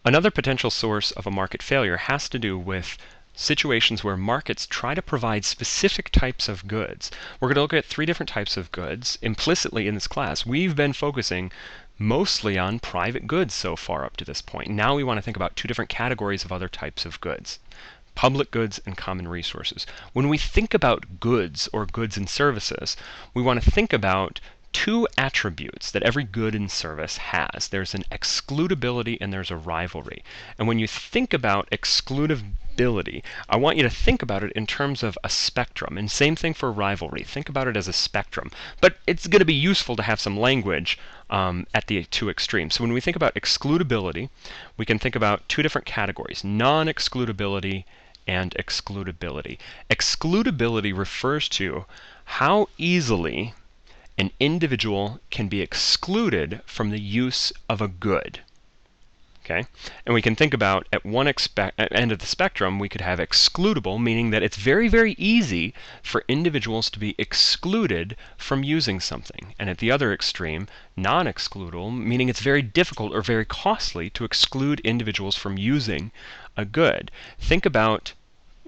Another potential source of a market failure has to do with situations where markets try to provide specific types of goods. We're going to look at 3 different types of goods implicitly in this class. We've been focusing mostly on private goods so far up to this point. Now we want to think about 2 different categories of other types of goods: public goods and common resources. When we think about goods or goods and services, we want to think about 2 attributes that every good and service has. There's an excludability and there's a rivalry. And when you think about excludability, I want you to think about it in terms of a spectrum. And same thing for rivalry. Think about it as a spectrum. But it's going to be useful to have some language at the 2 extremes. So when we think about excludability, we can think about 2 different categories: non-excludability and excludability. Excludability refers to how easily an individual can be excluded from the use of a good. Okay? And we can think about at one end of the spectrum, we could have excludable, meaning that it's very, very easy for individuals to be excluded from using something. And at the other extreme, non-excludable, meaning it's very difficult or very costly to exclude individuals from using a good. Think about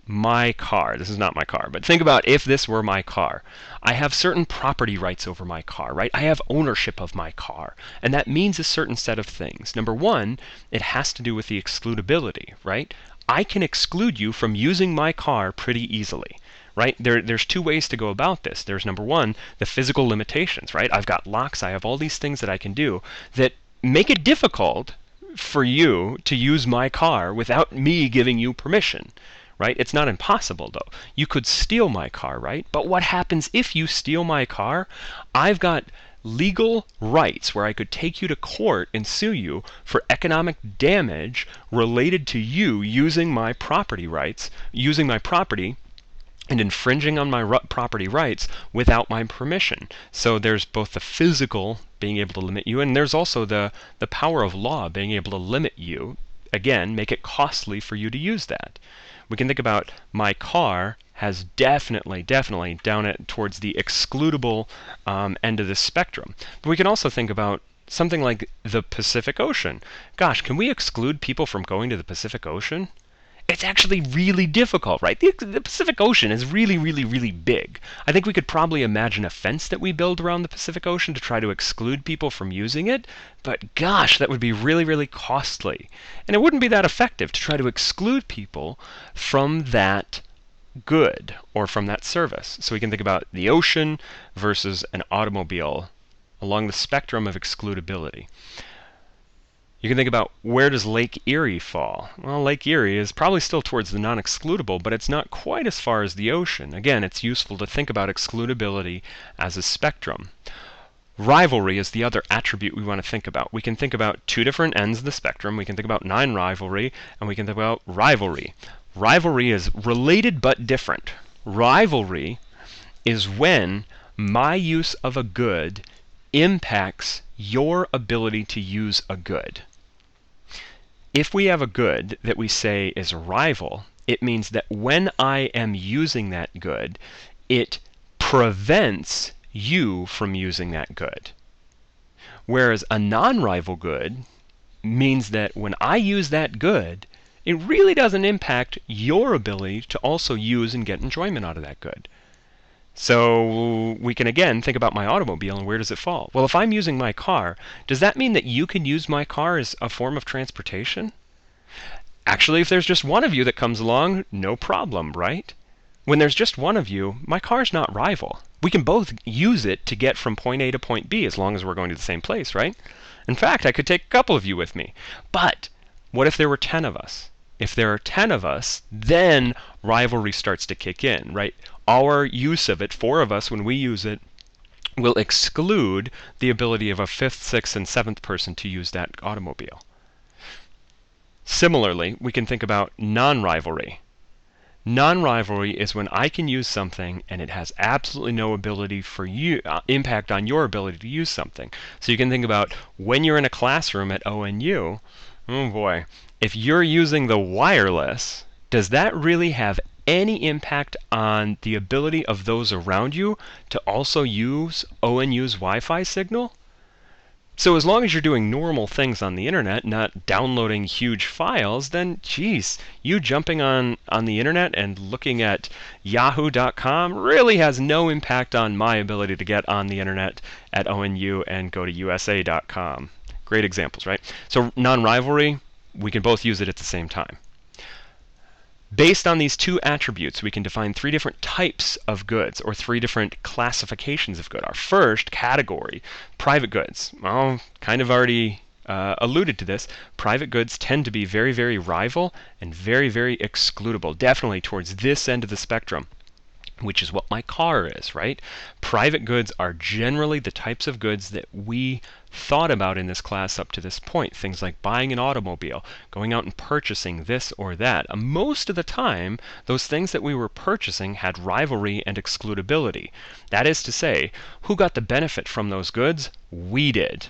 my car. This is not my car, but think about if this were my car. I have certain property rights over my car, right? I have ownership of my car, and that means a certain set of things. Number 1, it has to do with the excludability, right? I can exclude you from using my car pretty easily, right? There's 2 ways to go about this. There's number 1, the physical limitations, right? I've got locks, I have all these things that I can do that make it difficult for you to use my car without me giving you permission. Right? It's not impossible, though. You could steal my car, right? But what happens if you steal my car? I've got legal rights where I could take you to court and sue you for economic damage related to you using my property rights, using my property and infringing on my property rights without my permission. So there's both the physical being able to limit you, and there's also the power of law being able to limit you. Again, make it costly for you to use that. We can think about my car has definitely down it towards the excludable end of the spectrum. But we can also think about something like the Pacific Ocean. Gosh, can we exclude people from going to the Pacific Ocean? It's actually really difficult, right? The Pacific Ocean is really, really, really big. I think we could probably imagine a fence that we build around the Pacific Ocean to try to exclude people from using it, but gosh, that would be really, really costly. And it wouldn't be that effective to try to exclude people from that good or from that service. So we can think about the ocean versus an automobile along the spectrum of excludability. You can think about, where does Lake Erie fall? Well, Lake Erie is probably still towards the non-excludable, but it's not quite as far as the ocean. Again, it's useful to think about excludability as a spectrum. Rivalry is the other attribute we want to think about. We can think about 2 different ends of the spectrum. We can think about non-rivalry, and we can think about rivalry. Rivalry is related but different. Rivalry is when my use of a good impacts your ability to use a good. If we have a good that we say is a rival, it means that when I am using that good, it prevents you from using that good. Whereas a non-rival good means that when I use that good, it really doesn't impact your ability to also use and get enjoyment out of that good. So we can again think about my automobile and where does it fall? Well, if I'm using my car, does that mean that you can use my car as a form of transportation? Actually, if there's just one of you that comes along, no problem, right? When there's just one of you, my car's not rival. We can both use it to get from point A to point B as long as we're going to the same place, right? In fact, I could take a couple of you with me. But what if there were 10 of us? If there are 10 of us, then rivalry starts to kick in, right? Our use of it, 4 of us, when we use it, will exclude the ability of a 5th, 6th, and 7th person to use that automobile. Similarly, we can think about non-rivalry. Non-rivalry is when I can use something and it has absolutely no ability for you, impact on your ability to use something. So you can think about when you're in a classroom at ONU, oh boy, if you're using the wireless, does that really have any impact on the ability of those around you to also use ONU's Wi-Fi signal? So as long as you're doing normal things on the internet, not downloading huge files, then geez, you jumping on the internet and looking at yahoo.com really has no impact on my ability to get on the internet at ONU and go to USA.com. Great examples, right? So non-rivalry, we can both use it at the same time. Based on these two attributes, we can define three different types of goods, or three different classifications of good. Our first category, private goods. Well, kind of already alluded to this. Private goods tend to be very, very rival and very, very excludable, definitely towards this end of the spectrum, which is what my car is, right? Private goods are generally the types of goods that we thought about in this class up to this point. Things like buying an automobile, going out and purchasing this or that. Most of the time, those things that we were purchasing had rivalry and excludability. That is to say, who got the benefit from those goods? We did.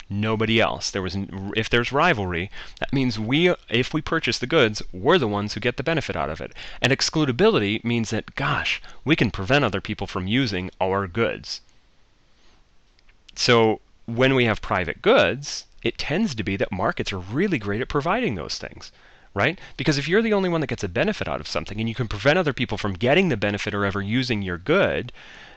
Nobody else. If there's rivalry, that means if we purchase the goods, we're the ones who get the benefit out of it. And excludability means that, gosh, we can prevent other people from using our goods. So when we have private goods, it tends to be that markets are really great at providing those things, right? Because if you're the only one that gets a benefit out of something and you can prevent other people from getting the benefit or ever using your good,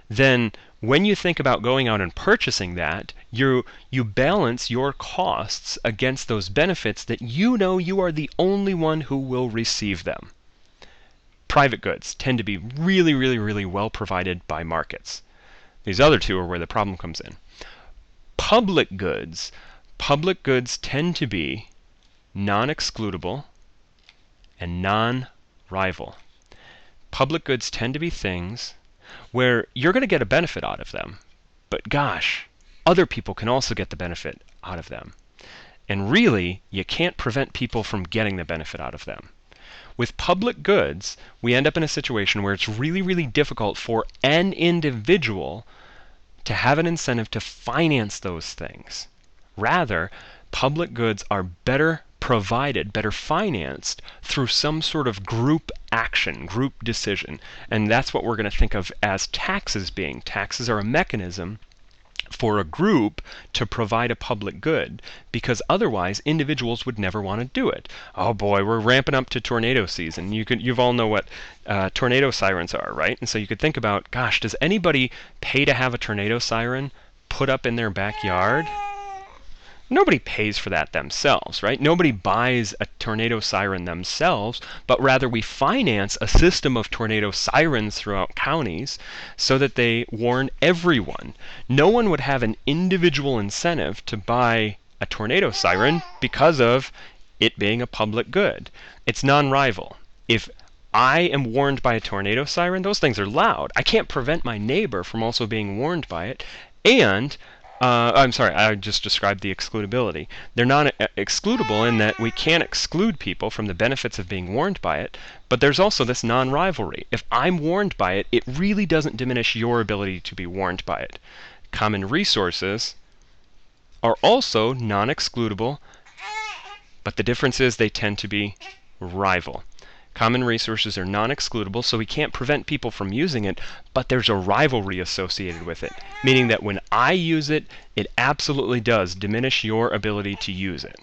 then when you think about going out and purchasing that, you balance your costs against those benefits that you know you are the only one who will receive them. Private goods tend to be really, really, really well provided by markets. These other two are where the problem comes in. Public goods tend to be non-excludable and non-rival. Public goods tend to be things where you're going to get a benefit out of them, but gosh, other people can also get the benefit out of them. And really, you can't prevent people from getting the benefit out of them. With public goods, we end up in a situation where it's really, really difficult for an individual to have an incentive to finance those things. Rather, public goods are better provided, better financed through some sort of group action, group decision. And that's what we're going to think of as taxes being. Taxes are a mechanism for a group to provide a public good, because otherwise individuals would never want to do it. Oh boy, we're ramping up to tornado season. You've all know what tornado sirens are, right? And so you could think about, gosh, does anybody pay to have a tornado siren put up in their backyard? Nobody pays for that themselves, right? Nobody buys a tornado siren themselves, but rather we finance a system of tornado sirens throughout counties so that they warn everyone. No one would have an individual incentive to buy a tornado siren because of it being a public good. It's non-rival. If I am warned by a tornado siren, those things are loud. I can't prevent my neighbor from also being warned by it, and I'm sorry, I just described the excludability. They're non-excludable in that we can't exclude people from the benefits of being warned by it, but there's also this non-rivalry. If I'm warned by it, it really doesn't diminish your ability to be warned by it. Common resources are also non-excludable, but the difference is they tend to be rival. Common resources are non-excludable, so we can't prevent people from using it, but there's a rivalry associated with it, meaning that when I use it, it absolutely does diminish your ability to use it.